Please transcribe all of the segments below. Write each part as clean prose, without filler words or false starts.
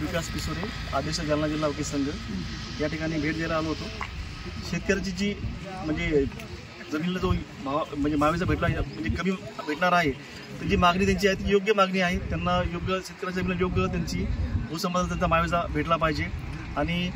विकास पिसोरे, आदेश जालना जिल्हा वकील संघ या ठिकाणी भेट द्यायला आलो होतो। शेतकऱ्याची जी म्हणजे जमिनीला जो भाव म्हणजे मावेचा भेटला म्हणजे कमी भेटणार आहे, तर जी मागणी त्यांची आहे ती योग्य मागणी आहे। त्यांना योग्य शेतकऱ्याच्या जमिनीला योग्य त्यांची भूसंपादन त्यांचा मावेचा भेटला पाहिजे आणि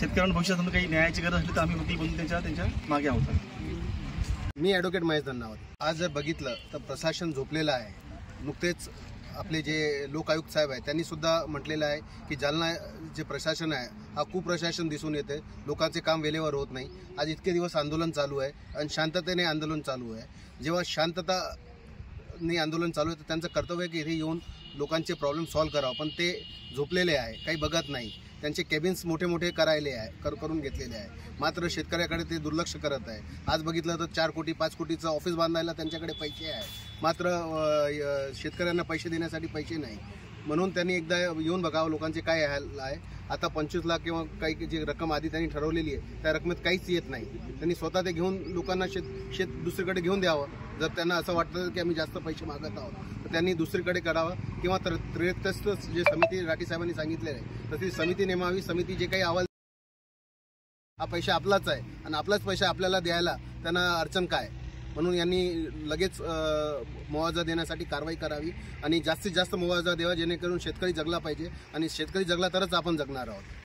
शेतकऱ्यांना भविष्यात काही न्यायाची गरज असली तर आम्ही वकील बनून त्यांच्या मागे आहोत। मी ॲडव्होकेट महेश धन्नावत। आज जर बघितलं तर प्रशासन झोपलेलं आहे। नुकतेच आपले जे लोक आयुक्त साहेब आहेत त्यांनी सुद्धा म्हटलेलं आहे की जालना जे प्रशासन आहे हा कुप्रशासन दिसून येते, लोकांचे काम वेळेवर होत नाही। आज इतके दिवस आंदोलन चालू आहे आणि शांततेने आंदोलन चालू आहे। जेव्हा शांतताने आंदोलन चालू आहे तर त्यांचं कर्तव्य आहे की इथे येऊन लोकांचे प्रॉब्लेम सॉल्व्ह करावं, पण ते झोपलेले आहे, काही बघत नाही। त्यांचे केबिन्स मोठे मोठे करून घेतलेले आहे, मात्र शेतकऱ्याकडे ते दुर्लक्ष करत आहे। आज बघितलं तर 4 कोटी 5 कोटीचं ऑफिस बांधायला त्यांच्याकडे पैसे आहे, मात्र शेतकऱ्यांना पैसे देण्यासाठी पैसे नाही। म्हणून त्यांनी एकदा येऊन बघावं लोकांचे काय हाल आहे। आता 25 लाख किंवा काही जी रक्कम आधी त्यांनी ठरवलेली आहे त्या रकमेत काहीच येत नाही। त्यांनी स्वतः ते घेऊन लोकांना शेत दुसरीकडे घेऊन द्यावं। जर त्यांना असं वाटतं की आम्ही जास्त पैसे मागत आहोत तर त्यांनी दुसरीकडे करावं किंवा 63 जे समिती राठी साहेबांनी सांगितलेलं आहे तर ती समिती नेमावी। समिती जे काही अहवाल, हा पैसा आपलाच आहे आणि आपलाच पैसा आपल्याला द्यायला त्यांना अडचण काय, म्हणून यांनी लगेच मुआवजा देण्यासाठी कारवाई करावी आणि जास्तीत जास्त मुआवजा द्यावा जेणेकरून शेतकरी जगला पाहिजे आणि शेतकरी जगला तरच आपण जगणार आहोत।